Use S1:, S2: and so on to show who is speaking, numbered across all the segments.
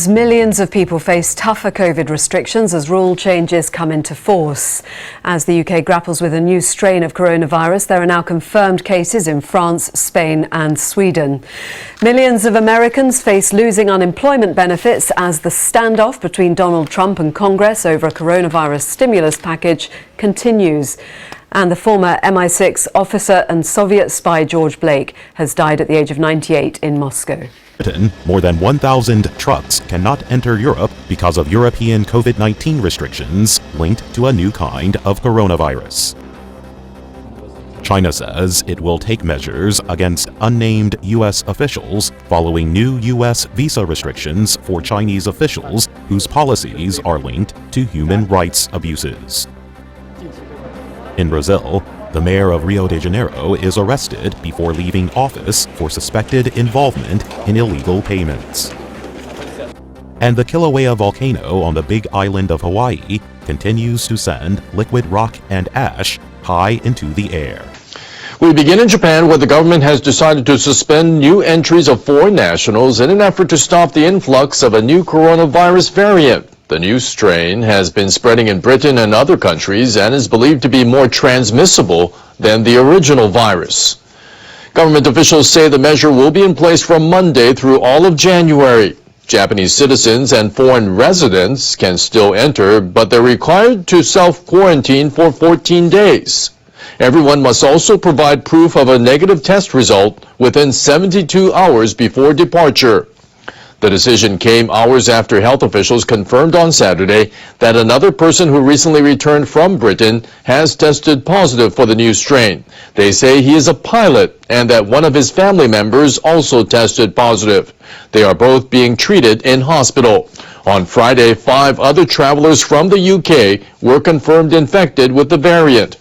S1: as millions of people face tougher COVID restrictions as rule changes come into force. As the UK grapples with a new strain of coronavirus, there are now confirmed cases in France, Spain and Sweden. Millions of Americans face losing unemployment benefits as the standoff between Donald Trump and Congress over a coronavirus stimulus package continues. And the former MI6 officer and Soviet spy George Blake has died at the age of 98 in Moscow.
S2: Britain, more than 1,000 trucks cannot enter Europe because of European COVID-19 restrictions linked to a new kind of coronavirus. China says it will take measures against unnamed U.S. officials following new U.S. visa restrictions for Chinese officials whose policies are linked to human rights abuses. In Brazil, the mayor of Rio de Janeiro is arrested before leaving office for suspected involvement in illegal payments. And the Kilauea volcano on the Big Island of Hawaii continues to send liquid rock and ash high into the air.
S3: We begin in Japan, where the government has decided to suspend new entries of foreign nationals in an effort to stop the influx of a new coronavirus variant. The new strain has been spreading in Britain and other countries and is believed to be more transmissible than the original virus. Government officials say the measure will be in place from Monday through all of January. Japanese citizens and foreign residents can still enter, but they're required to self-quarantine for 14 days. Everyone must also provide proof of a negative test result within 72 hours before departure. The decision came hours after health officials confirmed on Saturday that another person who recently returned from Britain has tested positive for the new strain. They say he is a pilot and that one of his family members also tested positive. They are both being treated in hospital. On Friday, 5 other travelers from the UK were confirmed infected with the variant.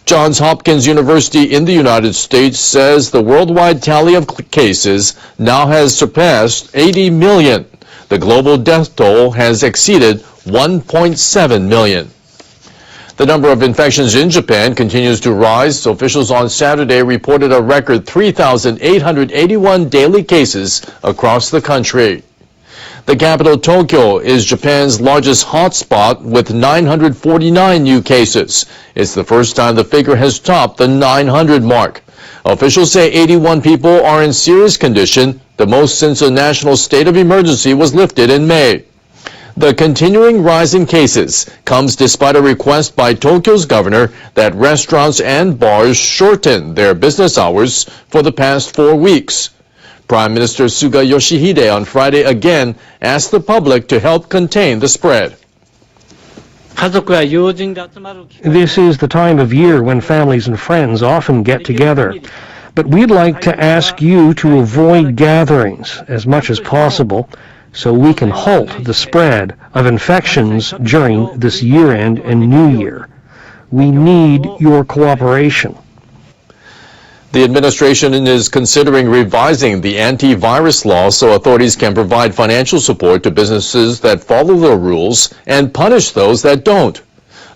S3: Johns Hopkins University in the United States says the worldwide tally of cases now has surpassed 80 million. The global death toll has exceeded 1.7 million. The number of infections in Japan continues to rise. Officials on Saturday reported a record 3,881 daily cases across the country. The capital, Tokyo, is Japan's largest hotspot with 949 new cases. It's the first time the figure has topped the 900 mark. Officials say 81 people are in serious condition, the most since a national state of emergency was lifted in May. The continuing rise in cases comes despite a request by Tokyo's governor that restaurants and bars shorten their business hours for the past 4 weeks. Prime Minister Suga Yoshihide on Friday again asked the public to help contain the spread.
S4: This is the time of year when families and friends often get together. But we'd like to ask you to avoid gatherings as much as possible so we can halt the spread of infections during this year-end and New Year. We need your cooperation.
S3: The administration is considering revising the anti-virus law so authorities can provide financial support to businesses that follow the rules and punish those that don't.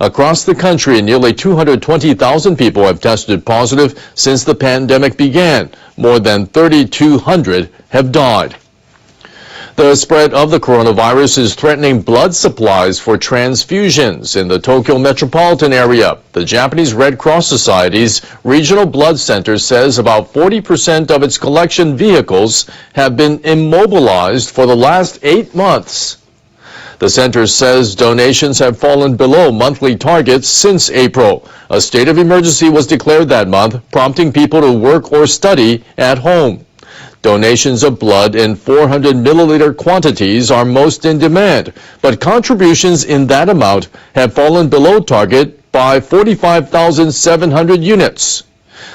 S3: Across the country, nearly 220,000 people have tested positive since the pandemic began. More than 3,200 have died. The spread of the coronavirus is threatening blood supplies for transfusions in the Tokyo metropolitan area. The Japanese Red Cross Society's regional blood center says about 40% of its collection vehicles have been immobilized for the last 8 months. The center says donations have fallen below monthly targets since April. A state of emergency was declared that month, prompting people to work or study at home. Donations of blood in 400 milliliter quantities are most in demand, but contributions in that amount have fallen below target by 45,700 units.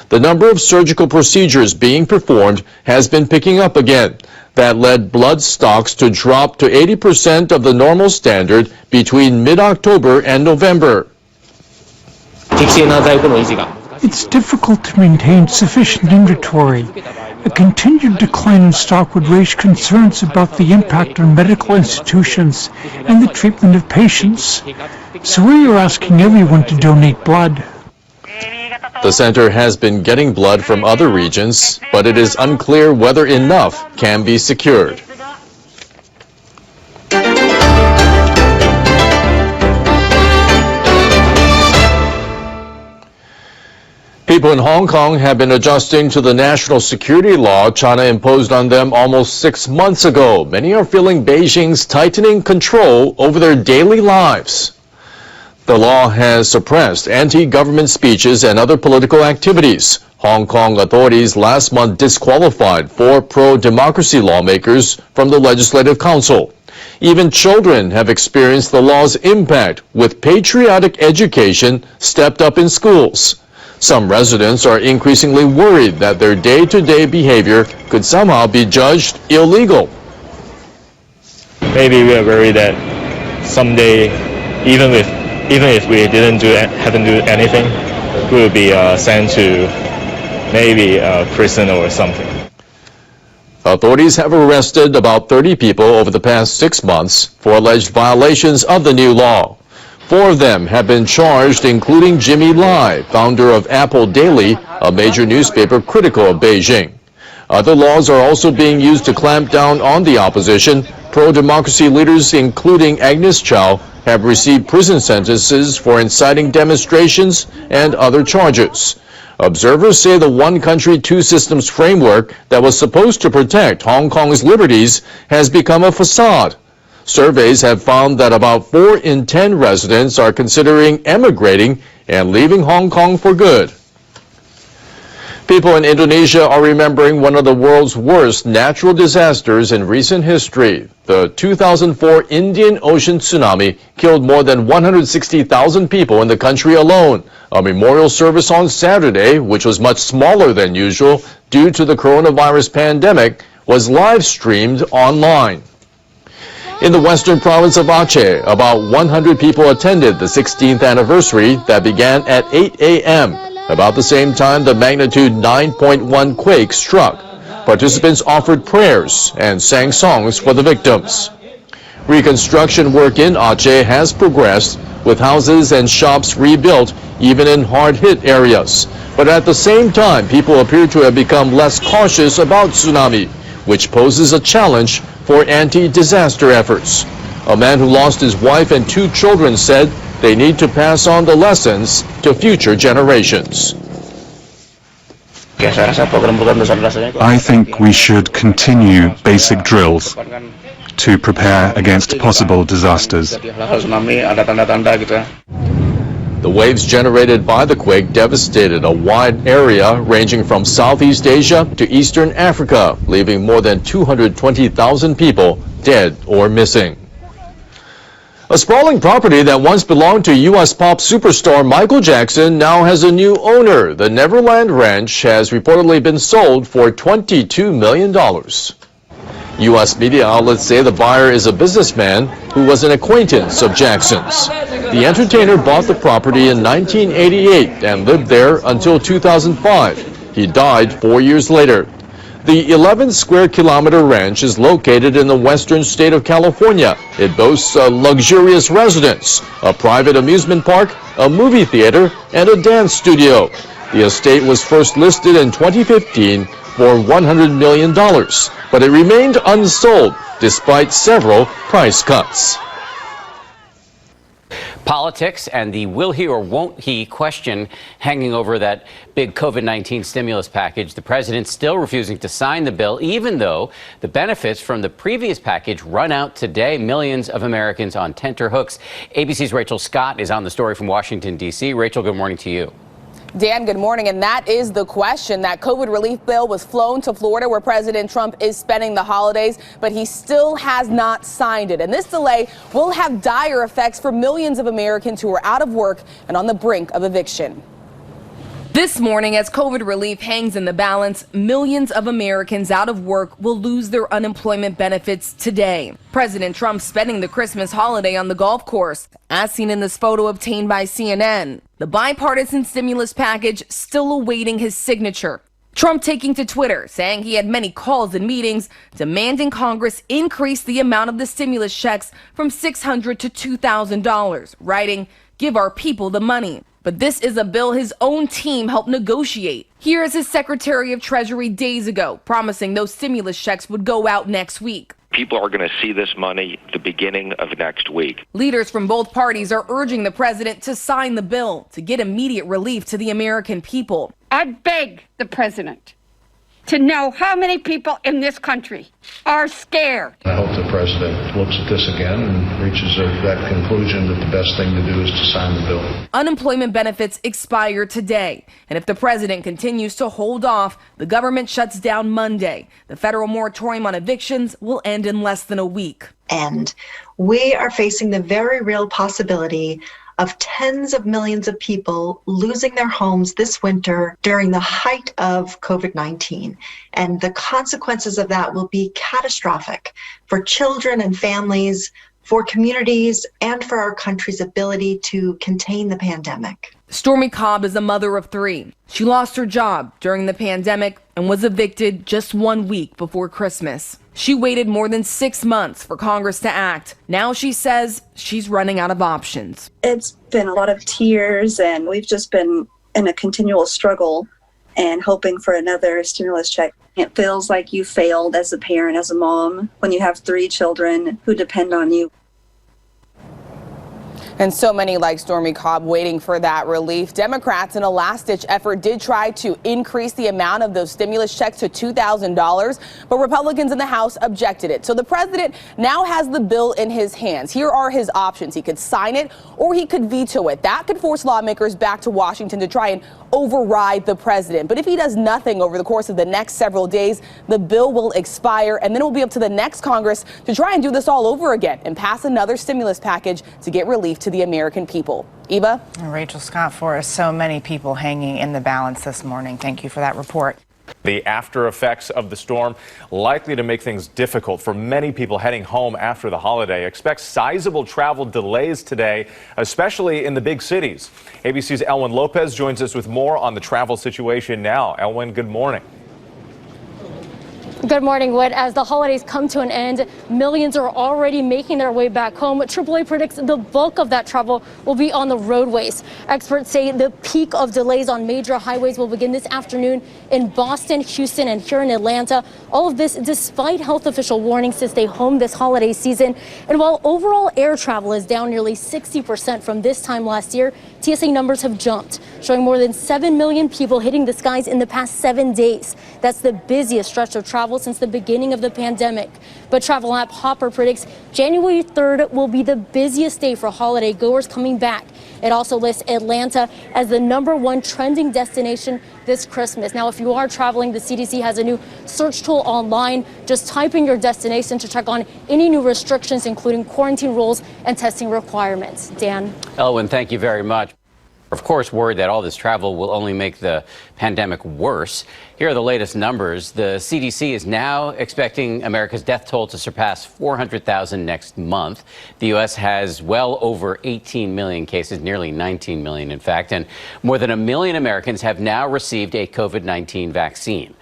S3: The number of surgical procedures being performed has been picking up again. That led blood stocks to drop to 80% of the normal standard between mid-October and November.
S5: It's difficult to maintain sufficient inventory. A continued decline in stock would raise concerns about the impact on medical institutions and the treatment of patients. So we are asking everyone to donate blood.
S3: The center has been getting blood from other regions, but it is unclear whether enough can be secured. People in Hong Kong have been adjusting to the national security law China imposed on them almost 6 months ago. Many are feeling Beijing's tightening control over their daily lives. The law has suppressed anti-government speeches and other political activities. Hong Kong authorities last month disqualified 4 pro-democracy lawmakers from the Legislative Council. Even children have experienced the law's impact, with patriotic education stepped up in schools. Some residents are increasingly worried that their day-to-day behavior could somehow be judged illegal.
S6: Maybe we are worried that someday, even if we haven't do anything, we will be sent to maybe prison or something.
S3: Authorities have arrested about 30 people over the past 6 months for alleged violations of the new law. 4 of them have been charged, including Jimmy Lai, founder of Apple Daily, a major newspaper critical of Beijing. Other laws are also being used to clamp down on the opposition. Pro-democracy leaders, including Agnes Chow, have received prison sentences for inciting demonstrations and other charges. Observers say the one country, two systems framework that was supposed to protect Hong Kong's liberties has become a facade. Surveys have found that about 4 in 10 residents are considering emigrating and leaving Hong Kong for good. People in Indonesia are remembering one of the world's worst natural disasters in recent history. The 2004 Indian Ocean tsunami killed more than 160,000 people in the country alone. A memorial service on Saturday, which was much smaller than usual due to the coronavirus pandemic, was live-streamed online. In the western province of Aceh, about 100 people attended the 16th anniversary that began at 8 a.m. About the same time the magnitude 9.1 quake struck. Participants offered prayers and sang songs for the victims. Reconstruction work in Aceh has progressed, with houses and shops rebuilt even in hard-hit areas. But at the same time, people appear to have become less cautious about tsunami, which poses a challenge for anti-disaster efforts. A man who lost his wife and 2 children said they need to pass on the lessons to future generations.
S7: I think we should continue basic drills to prepare against possible disasters.
S3: The waves generated by the quake devastated a wide area ranging from Southeast Asia to Eastern Africa, leaving more than 220,000 people dead or missing. A sprawling property that once belonged to U.S. pop superstar Michael Jackson now has a new owner. The Neverland Ranch has reportedly been sold for $22 million. U.S. media outlets say the buyer is a businessman who was an acquaintance of Jackson's. The entertainer bought the property in 1988 and lived there until 2005. He died 4 years later. The 11 square kilometer ranch is located in the western state of California. It boasts a luxurious residence, a private amusement park, a movie theater, and a dance studio. The estate was first listed in 2015 for $100 million, but it remained unsold despite several price cuts.
S8: Politics and the will he or won't he question hanging over that big COVID-19 stimulus package. The president still refusing to sign the bill, even though the benefits from the previous package run out today. Millions of Americans on tenterhooks. ABC's Rachel Scott is on the story from Washington, D.C. Rachel, good morning to you.
S9: Dan, good morning. And that is the question. That COVID relief bill was flown to Florida, where President Trump is spending the holidays, but he still has not signed it. And this delay will have dire effects for millions of Americans who are out of work and on the brink of eviction. This morning, as COVID relief hangs in the balance, millions of Americans out of work will lose their unemployment benefits today. President Trump spending the Christmas holiday on the golf course, as seen in this photo obtained by CNN. The bipartisan stimulus package still awaiting his signature. Trump taking to Twitter, saying he had many calls and meetings demanding Congress increase the amount of the stimulus checks from $600 to $2,000, writing, "Give our people the money." But this is a bill his own team helped negotiate. Here is his Secretary of Treasury days ago, promising those stimulus checks would go out next week.
S10: People are going to see this money the beginning of next week.
S9: Leaders from both parties are urging the president to sign the bill to get immediate relief to the American people.
S11: I beg the president to know how many people in this country are scared.
S12: I hope the president looks at this again and reaches that conclusion that the best thing to do is to sign the bill.
S9: Unemployment benefits expire today, and if the president continues to hold off, the government shuts down Monday. The federal moratorium on evictions will end in less than a week.
S13: And we are facing the very real possibility of tens of millions of people losing their homes this winter during the height of COVID-19. And the consequences of that will be catastrophic for children and families, for communities, and for our country's ability to contain the pandemic.
S9: Stormy Cobb is a mother of 3. She lost her job during the pandemic and was evicted just 1 week before Christmas. She waited more than 6 months for Congress to act. Now she says she's running out of options.
S14: It's been a lot of tears, and we've just been in a continual struggle and hoping for another stimulus check. It feels like you failed as a parent, as a mom, when you have 3 children who depend on you.
S9: And so many like Stormy Cobb waiting for that relief. Democrats, in a last-ditch effort, did try to increase the amount of those stimulus checks to $2,000, but Republicans in the House objected it. So the president now has the bill in his hands. Here are his options. He could sign it or he could veto it. That could force lawmakers back to Washington to try and override the president. But if he does nothing over the course of the next several days, the bill will expire, and then it will be up to the next Congress to try and do this all over again and pass another stimulus package to get relief to the American people. Eva?
S15: Rachel Scott for us. So many people hanging in the balance this morning. Thank you for that report.
S16: The after effects of the storm likely to make things difficult for many people heading home after the holiday. Expect sizable travel delays today, especially in the big cities. ABC's Elwin Lopez joins us with more on the travel situation now. Elwin, good morning.
S17: Good morning, Wood. As the holidays come to an end, millions are already making their way back home. AAA predicts the bulk of that travel will be on the roadways. Experts say the peak of delays on major highways will begin this afternoon in Boston, Houston, and here in Atlanta. All of this despite health official warnings to stay home this holiday season. And while overall air travel is down nearly 60% from this time last year, TSA numbers have jumped, showing more than 7 million people hitting the skies in the past 7 days. That's the busiest stretch of travel since the beginning of the pandemic. But travel app Hopper predicts January 3rd will be the busiest day for holiday goers coming back. It also lists Atlanta as the #1 trending destination this Christmas. Now, if you are traveling, the CDC has a new search tool online. Just type in your destination to check on any new restrictions, including quarantine rules and testing requirements. Dan?
S8: Elwin, thank you very much. Of course, worried that all this travel will only make the pandemic worse. Here are the latest numbers. The CDC is now expecting America's death toll to surpass 400,000 next month. The U.S. has well over 18 million cases, nearly 19 million, in fact, and more than 1 million Americans have now received a COVID-19 vaccine.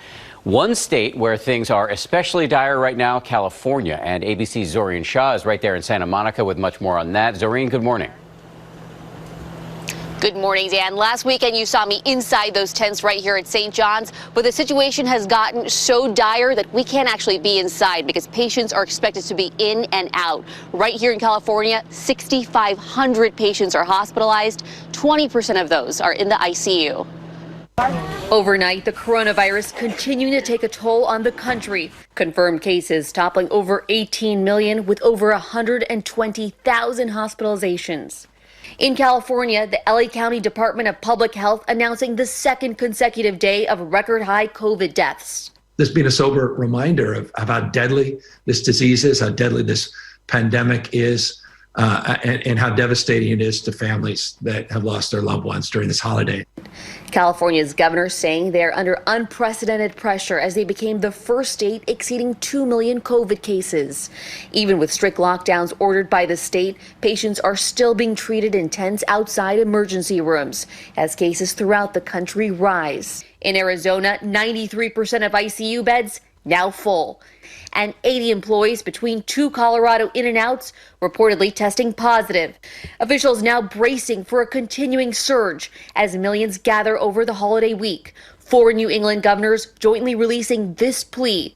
S8: One state where things are especially dire right now, California, and ABC's Zorine Shah is right there in Santa Monica with much more on that. Zorine, good morning.
S18: Good morning, Dan. Last weekend, you saw me inside those tents right here at St. John's, but the situation has gotten so dire that we can't actually be inside because patients are expected to be in and out. Right here in California, 6,500 patients are hospitalized. 20% of those are in the ICU. Overnight, the coronavirus continuing to take a toll on the country. Confirmed cases toppling over 18 million with over 120,000 hospitalizations. In California, the LA County Department of Public Health announcing the second consecutive day of record high COVID deaths.
S19: This being a sober reminder of how deadly this disease is, how deadly this pandemic is, and how devastating it is to families that have lost their loved ones during this holiday.
S18: California's governor saying they're under unprecedented pressure as they became the first state exceeding 2 million COVID cases. Even with strict lockdowns ordered by the state, patients are still being treated in tents outside emergency rooms as cases throughout the country rise. In Arizona, 93% of ICU beds now full. And 80 employees between 2 Colorado in-and-outs reportedly testing positive. Officials now bracing for a continuing surge as millions gather over the holiday week. 4 New England governors jointly releasing this plea